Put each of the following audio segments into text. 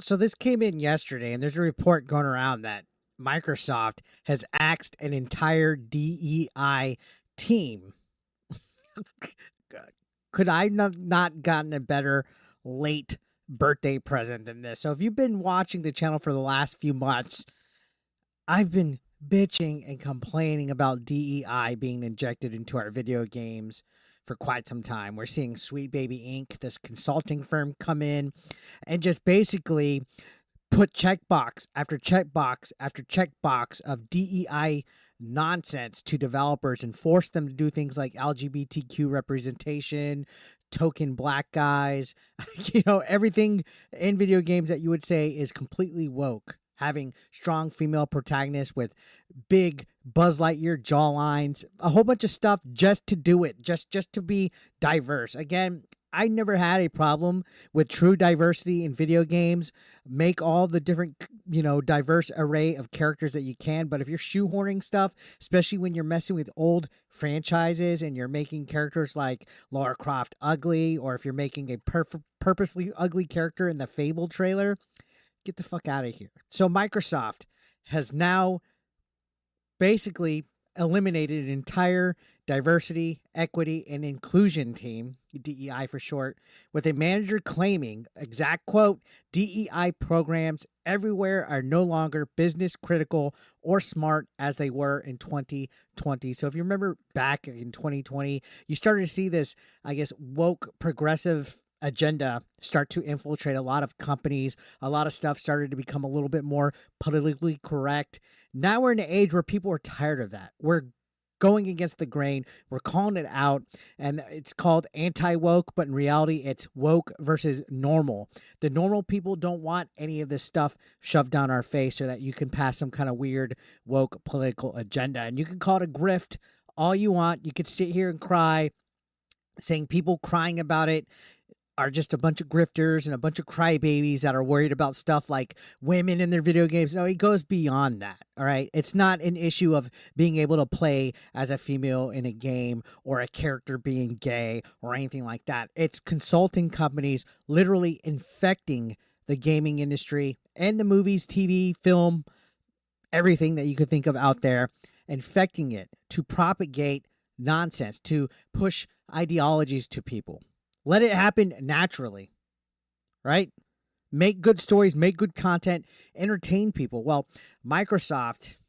So this came in yesterday, and there's a report going around that Microsoft has axed an entire DEI team. Could I not gotten a better late birthday present than this? So if you've been watching the channel for the last few months, I've been bitching and complaining about DEI being injected into our video games for quite some time. We're seeing Sweet Baby Inc., this consulting firm, come in and just basically put checkbox after checkbox after checkbox of DEI nonsense to developers and force them to do things like LGBTQ representation, token black guys, everything in video games that you would say is completely woke. Having strong female protagonists with big Buzz Lightyear jawlines, a whole bunch of stuff just to do it, just to be diverse. Again, I never had a problem with true diversity in video games. Make all the different, diverse array of characters that you can. But if you're shoehorning stuff, especially when you're messing with old franchises and you're making characters like Lara Croft ugly, or if you're making a purposely ugly character in the Fable trailer, get the fuck out of here. So Microsoft has now basically eliminated an entire diversity, equity, and inclusion team, DEI for short, with a manager claiming, exact quote, DEI programs everywhere are no longer business critical or smart as they were in 2020. So if you remember back in 2020, you started to see this, woke progressive agenda start to infiltrate a lot of companies. A lot of stuff started to become a little bit more politically correct. Now we're in an age where people are tired of that. We're going against the grain. We're calling it out, and it's called anti-woke, but in reality, it's woke versus normal. The normal people don't want any of this stuff shoved down our face so that you can pass some kind of weird woke political agenda. And you can call it a grift all you want. You could sit here and cry, saying people crying about it are just a bunch of grifters and a bunch of crybabies that are worried about stuff like women in their video games. No, it goes beyond that, all right? It's not an issue of being able to play as a female in a game or a character being gay or anything like that. It's consulting companies literally infecting the gaming industry and the movies, TV, film, everything that you could think of out there, infecting it to propagate nonsense, to push ideologies to people. Let it happen naturally, right? Make good stories, make good content, entertain people. Well, Microsoft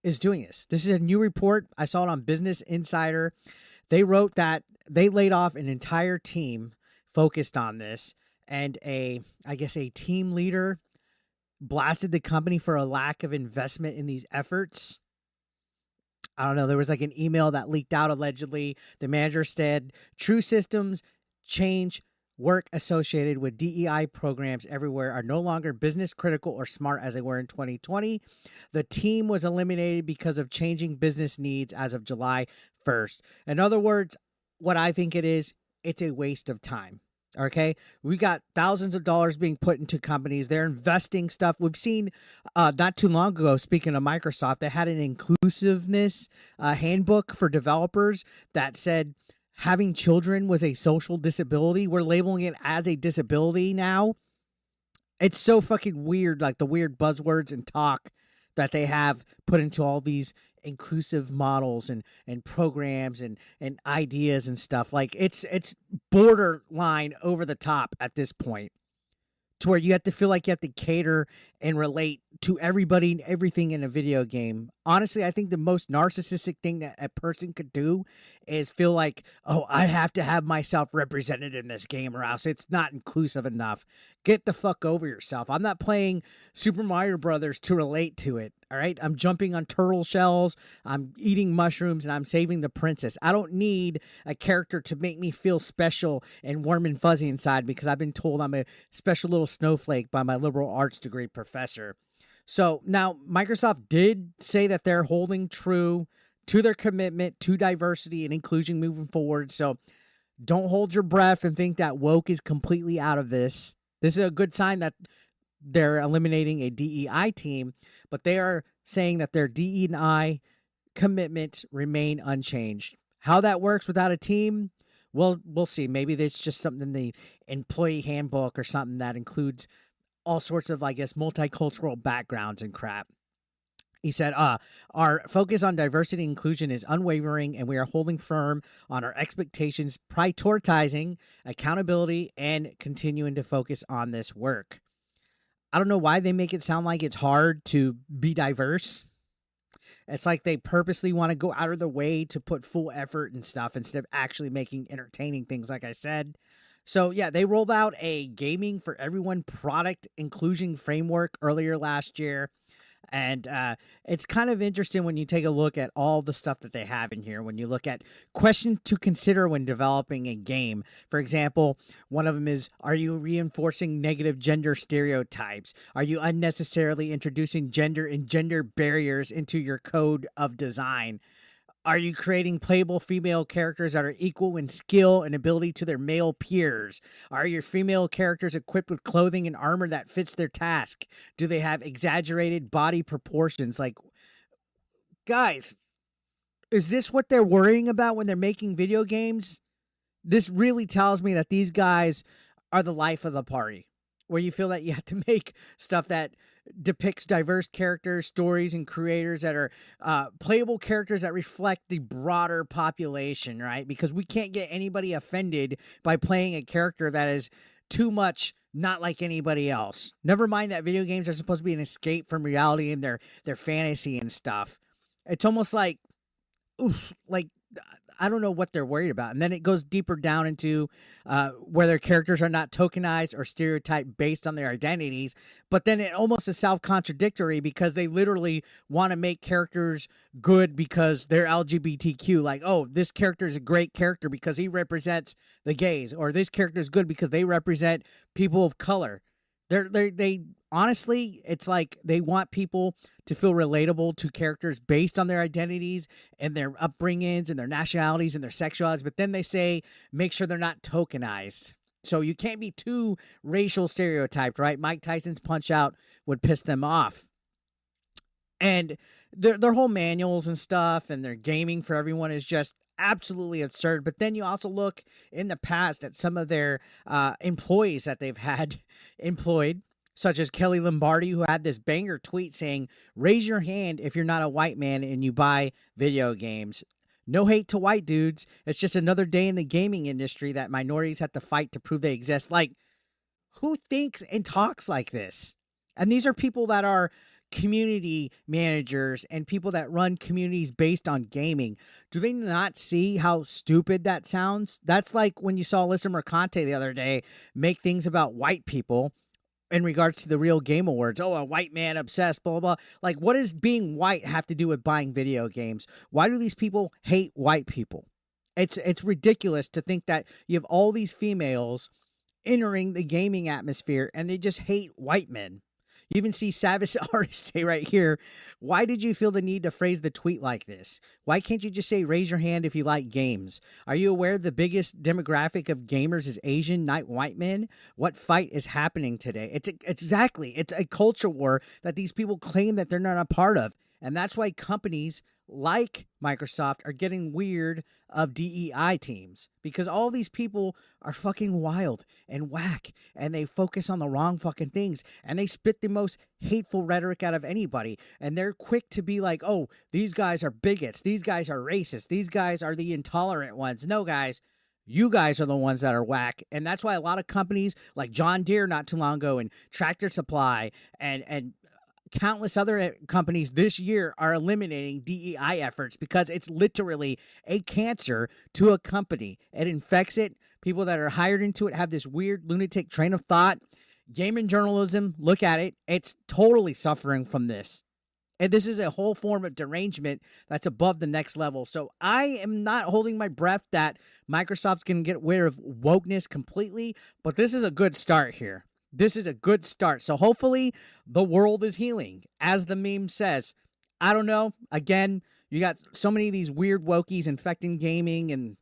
is doing this. This is a new report. I saw it on Business Insider. They wrote that they laid off an entire team focused on this, and a team leader blasted the company for a lack of investment in these efforts. I don't know. There was like an email that leaked out allegedly. The manager said, "True systems change work associated with DEI programs everywhere are no longer business critical or smart as they were in 2020. The team was eliminated because of changing business needs as of July 1st. In other words, what I think it is, it's a waste of time. Okay, we got thousands of dollars being put into companies. They're investing stuff. We've seen not too long ago, speaking of Microsoft, they had an inclusiveness handbook for developers that said having children was a social disability. We're labeling it as a disability now. It's so fucking weird, like the weird buzzwords and talk that they have put into all these inclusive models and programs and ideas and stuff. Like it's borderline over the top at this point, to where you have to feel like you have to cater and relate to everybody and everything in a video game. Honestly, I think the most narcissistic thing that a person could do is feel like, oh, I have to have myself represented in this game or else it's not inclusive enough. Get the fuck over yourself. I'm not playing Super Mario Brothers to relate to it, all right? I'm jumping on turtle shells, I'm eating mushrooms, and I'm saving the princess. I don't need a character to make me feel special and warm and fuzzy inside because I've been told I'm a special little snowflake by my liberal arts degree professor. So now Microsoft did say that they're holding true to their commitment to diversity and inclusion moving forward. So don't hold your breath and think that woke is completely out of this. This is a good sign that they're eliminating a DEI team, but they are saying that their DEI commitments remain unchanged. How that works without a team, well, we'll see. Maybe there's just something in the employee handbook or something that includes all sorts of, I guess, multicultural backgrounds and crap. He said, our focus on diversity and inclusion is unwavering, and we are holding firm on our expectations, prioritizing accountability, and continuing to focus on this work. I don't know why they make it sound like it's hard to be diverse. It's like they purposely want to go out of their way to put full effort and stuff instead of actually making entertaining things, like I said. So, yeah, they rolled out a Gaming for Everyone product inclusion framework earlier last year. And it's kind of interesting when you take a look at all the stuff that they have in here. When you look at questions to consider when developing a game. For example, one of them is, are you reinforcing negative gender stereotypes? Are you unnecessarily introducing gender and gender barriers into your code of design? Are you creating playable female characters that are equal in skill and ability to their male peers? Are your female characters equipped with clothing and armor that fits their task? Do they have exaggerated body proportions? Like, guys, is this what they're worrying about when they're making video games? This really tells me that these guys are the life of the party, where you feel that you have to make stuff that depicts diverse characters, stories, and creators that are playable characters that reflect the broader population, right? Because we can't get anybody offended by playing a character that is too much not like anybody else. Never mind that video games are supposed to be an escape from reality and their fantasy and stuff. It's almost like, oof, like, I don't know what they're worried about. And then it goes deeper down into where their characters are not tokenized or stereotyped based on their identities. But then it almost is self-contradictory because they literally want to make characters good because they're LGBTQ. Like, oh, this character is a great character because he represents the gays. Or this character is good because they represent people of color. They honestly, it's like they want people to feel relatable to characters based on their identities and their upbringings and their nationalities and their sexualities. But then they say, make sure they're not tokenized. So you can't be too racial stereotyped, right? Mike Tyson's Punch Out would piss them off. And their whole manuals and stuff and their Gaming for Everyone is just absolutely absurd. But then you also look in the past at some of their employees that they've had employed, such as Kelly Lombardi, who had this banger tweet saying, raise your hand if you're not a white man and you buy video games. No hate to white dudes. It's just another day in the gaming industry that minorities have to fight to prove they exist. Like, who thinks and talks like this? And these are people that are community managers and people that run communities based on gaming. Do they not see how stupid that sounds? That's like when you saw Alyssa Mercante the other day make things about white people in regards to the Real Game Awards. Oh, a white man obsessed, blah, blah, blah. Like, what does being white have to do with buying video games? Why do these people hate white people? It's ridiculous to think that you have all these females entering the gaming atmosphere and they just hate white men. You even see Savage artists say right here, why did you feel the need to phrase the tweet like this? Why can't you just say, raise your hand if you like games? Are you aware the biggest demographic of gamers is Asian, not white men? What fight is happening today? It's a culture war that these people claim that they're not a part of. And that's why companies like Microsoft are getting weird of DEI teams, because all these people are fucking wild and whack and they focus on the wrong fucking things and they spit the most hateful rhetoric out of anybody. And they're quick to be like, oh, these guys are bigots. These guys are racist. These guys are the intolerant ones. No, guys, you guys are the ones that are whack. And that's why a lot of companies like John Deere not too long ago and Tractor Supply and countless other companies this year are eliminating DEI efforts because it's literally a cancer to a company. It infects it. People that are hired into it have this weird lunatic train of thought. Gaming journalism, look at it. It's totally suffering from this. And this is a whole form of derangement that's above the next level. So I am not holding my breath that Microsoft's going to get rid of wokeness completely, but this is a good start here. This is a good start. So hopefully the world is healing, as the meme says. I don't know. Again, you got so many of these weird wokies infecting gaming, and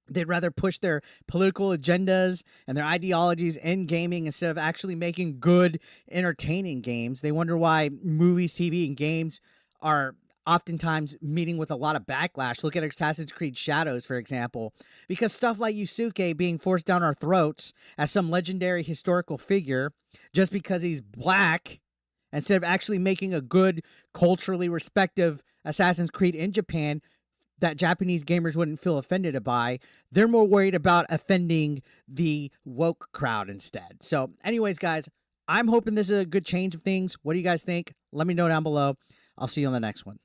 they'd rather push their political agendas and their ideologies in gaming instead of actually making good, entertaining games. They wonder why movies, TV, and games are oftentimes meeting with a lot of backlash. Look at Assassin's Creed Shadows, for example, because stuff like Yusuke being forced down our throats as some legendary historical figure just because he's black, instead of actually making a good, culturally respective Assassin's Creed in Japan that Japanese gamers wouldn't feel offended by. They're more worried about offending the woke crowd instead. So anyways, guys, I'm hoping this is a good change of things. What do you guys think? Let me know down below. I'll see you on the next one.